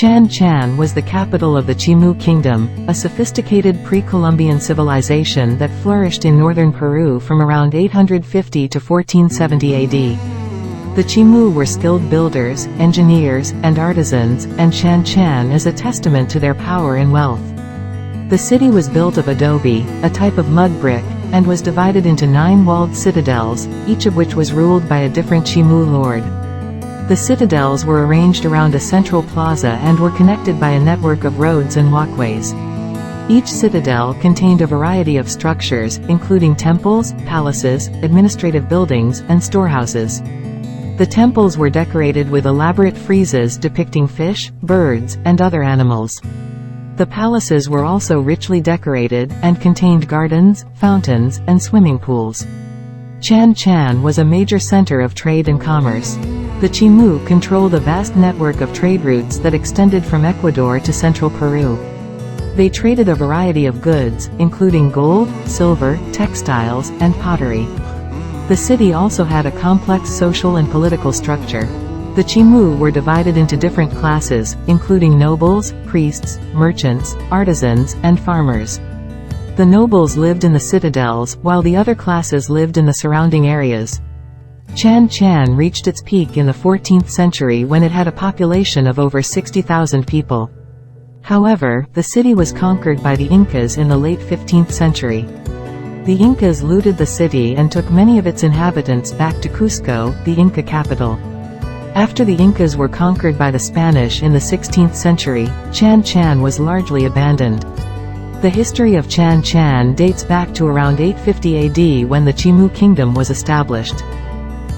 Chan Chan was the capital of the Chimu Kingdom, a sophisticated pre-Columbian civilization that flourished in northern Peru from around 850 to 1470 AD. The Chimu were skilled builders, engineers, and artisans, and Chan Chan is a testament to their power and wealth. The city was built of adobe, a type of mud brick, and was divided into 9 walled citadels, each of which was ruled by a different Chimu lord. The citadels were arranged around a central plaza and were connected by a network of roads and walkways. Each citadel contained a variety of structures, including temples, palaces, administrative buildings, and storehouses. The temples were decorated with elaborate friezes depicting fish, birds, and other animals. The palaces were also richly decorated, and contained gardens, fountains, and swimming pools. Chan Chan was a major center of trade and commerce. The Chimu controlled a vast network of trade routes that extended from Ecuador to central Peru. They traded a variety of goods, including gold, silver, textiles, and pottery. The city also had a complex social and political structure. The Chimu were divided into different classes, including nobles, priests, merchants, artisans, and farmers. The nobles lived in the citadels, while the other classes lived in the surrounding areas. Chan Chan reached its peak in the 14th century when it had a population of over 60,000 people. However, the city was conquered by the Incas in the late 15th century. The Incas looted the city and took many of its inhabitants back to Cusco, the Inca capital. After the Incas were conquered by the Spanish in the 16th century, Chan Chan was largely abandoned. The history of Chan Chan dates back to around 850 AD when the Chimu Kingdom was established.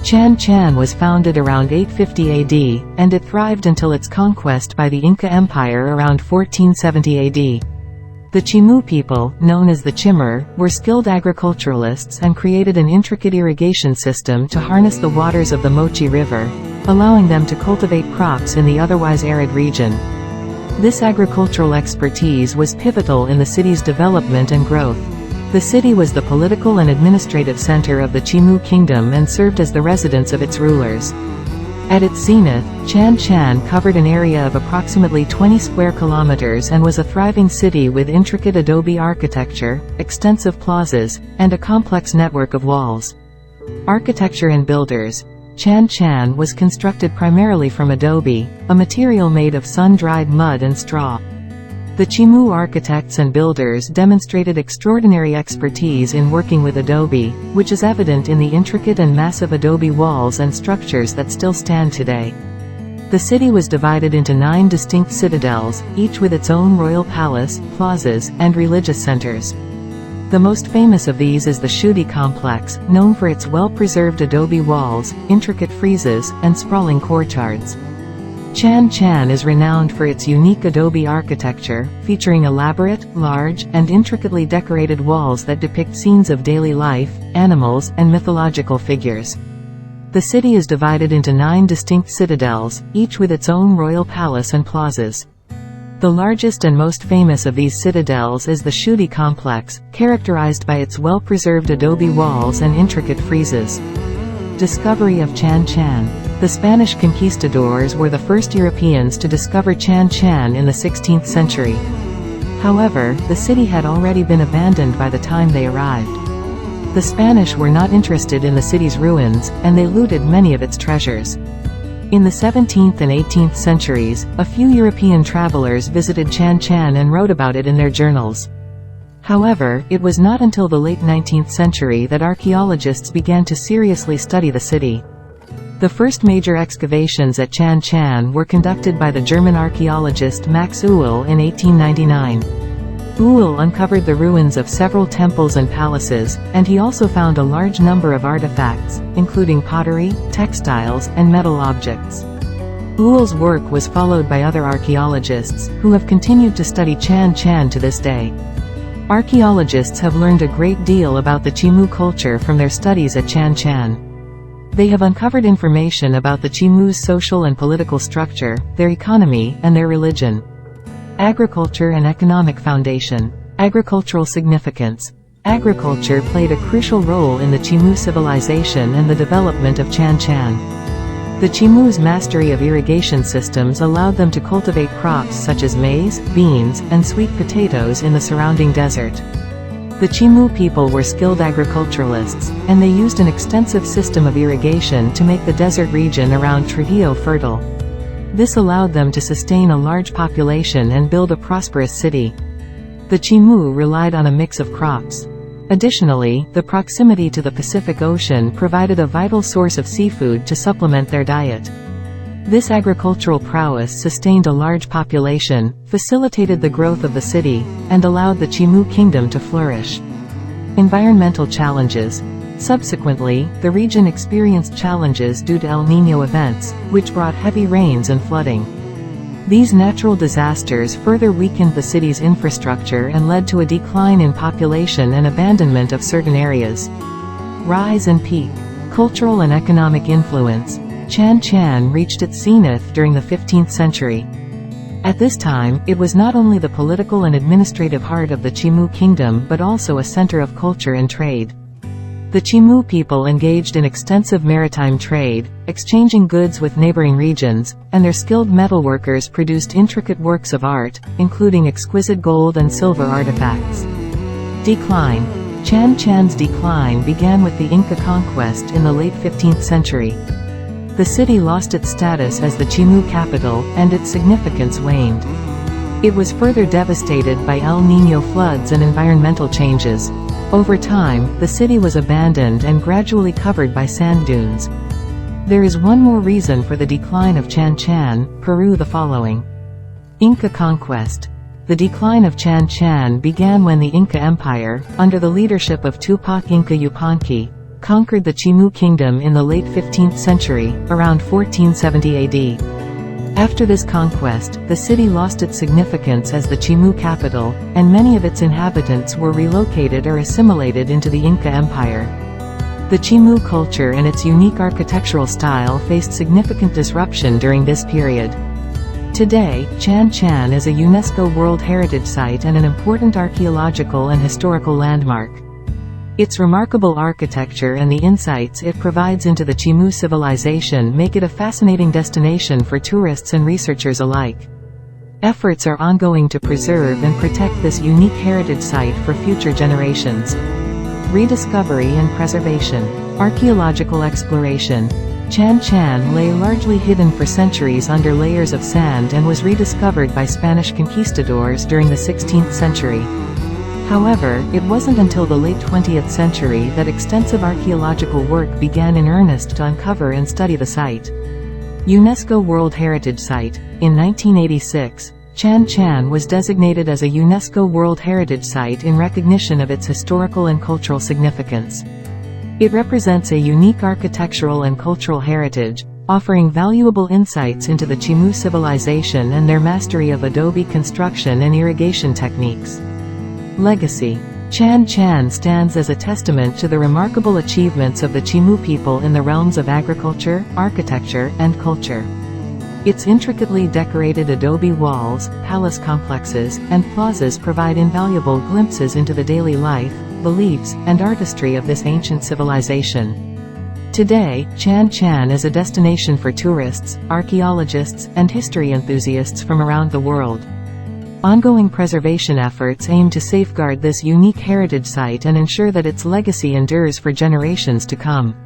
Chan Chan was founded around 850 AD, and it thrived until its conquest by the Inca Empire around 1470 AD. The Chimu people, known as the Chimur, were skilled agriculturalists and created an intricate irrigation system to harness the waters of the Mochi River, allowing them to cultivate crops in the otherwise arid region. This agricultural expertise was pivotal in the city's development and growth. The city was the political and administrative center of the Chimu Kingdom and served as the residence of its rulers. At its zenith, Chan Chan covered an area of approximately 20 square kilometers and was a thriving city with intricate adobe architecture, extensive plazas, and a complex network of walls. Architecture and builders. Chan Chan was constructed primarily from adobe, a material made of sun-dried mud and straw. The Chimu architects and builders demonstrated extraordinary expertise in working with adobe, which is evident in the intricate and massive adobe walls and structures that still stand today. The city was divided into 9 distinct citadels, each with its own royal palace, plazas, and religious centers. The most famous of these is the Shudi complex, known for its well-preserved adobe walls, intricate friezes, and sprawling courtyards. Chan Chan is renowned for its unique adobe architecture, featuring elaborate, large, and intricately decorated walls that depict scenes of daily life, animals, and mythological figures. The city is divided into 9 distinct citadels, each with its own royal palace and plazas. The largest and most famous of these citadels is the Shudi complex, characterized by its well-preserved adobe walls and intricate friezes. Discovery of Chan Chan. The Spanish conquistadors were the first Europeans to discover Chan Chan in the 16th century. However, the city had already been abandoned by the time they arrived. The Spanish were not interested in the city's ruins, and they looted many of its treasures. In the 17th and 18th centuries, a few European travelers visited Chan Chan and wrote about it in their journals. However, it was not until the late 19th century that archaeologists began to seriously study the city. The first major excavations at Chan Chan were conducted by the German archaeologist Max Uhl in 1899. Uhl uncovered the ruins of several temples and palaces, and he also found a large number of artifacts, including pottery, textiles, and metal objects. Uhl's work was followed by other archaeologists, who have continued to study Chan Chan to this day. Archaeologists have learned a great deal about the Chimu culture from their studies at Chan Chan. They have uncovered information about the Chimu's social and political structure, their economy, and their religion. Agriculture and economic foundation. Agricultural significance. Agriculture played a crucial role in the Chimu civilization and the development of Chan Chan. The Chimu's mastery of irrigation systems allowed them to cultivate crops such as maize, beans, and sweet potatoes in the surrounding desert. The Chimu people were skilled agriculturalists, and they used an extensive system of irrigation to make the desert region around Trujillo fertile. This allowed them to sustain a large population and build a prosperous city. The Chimu relied on a mix of crops. Additionally, the proximity to the Pacific Ocean provided a vital source of seafood to supplement their diet. This agricultural prowess sustained a large population, facilitated the growth of the city, and allowed the Chimu Kingdom to flourish. Environmental challenges. Subsequently, the region experienced challenges due to El Niño events, which brought heavy rains and flooding. These natural disasters further weakened the city's infrastructure and led to a decline in population and abandonment of certain areas. Rise and peak. Cultural and economic influence. Chan reached its zenith during the 15th century. At this time, it was not only the political and administrative heart of the Chimu Kingdom but also a center of culture and trade. The Chimu people engaged in extensive maritime trade, exchanging goods with neighboring regions, and their skilled metalworkers produced intricate works of art, including exquisite gold and silver artifacts. Decline. Chan's decline began with the Inca conquest in the late 15th century. The city lost its status as the Chimu capital, and its significance waned. It was further devastated by El Niño floods and environmental changes. Over time, the city was abandoned and gradually covered by sand dunes. There is one more reason for the decline of Chan, Peru. The following. Inca conquest. The decline of Chan began when the Inca Empire, under the leadership of Tupac Inca Yupanqui, conquered the Chimu Kingdom in the late 15th century, around 1470 AD. After this conquest, the city lost its significance as the Chimu capital, and many of its inhabitants were relocated or assimilated into the Inca Empire. The Chimu culture and its unique architectural style faced significant disruption during this period. Today, Chan is a UNESCO World Heritage Site and an important archaeological and historical landmark. Its remarkable architecture and the insights it provides into the Chimu civilization make it a fascinating destination for tourists and researchers alike. Efforts are ongoing to preserve and protect this unique heritage site for future generations. Rediscovery and preservation. Archaeological exploration. Chan lay largely hidden for centuries under layers of sand and was rediscovered by Spanish conquistadors during the 16th century. However, it wasn't until the late 20th century that extensive archaeological work began in earnest to uncover and study the site. UNESCO World Heritage Site. In 1986, Chan was designated as a UNESCO World Heritage Site in recognition of its historical and cultural significance. It represents a unique architectural and cultural heritage, offering valuable insights into the Chimu civilization and their mastery of adobe construction and irrigation techniques. Legacy. Chan stands as a testament to the remarkable achievements of the Chimu people in the realms of agriculture, architecture, and culture. Its intricately decorated adobe walls, palace complexes, and plazas provide invaluable glimpses into the daily life, beliefs, and artistry of this ancient civilization. Today, Chan is a destination for tourists, archaeologists, and history enthusiasts from around the world. Ongoing preservation efforts aim to safeguard this unique heritage site and ensure that its legacy endures for generations to come.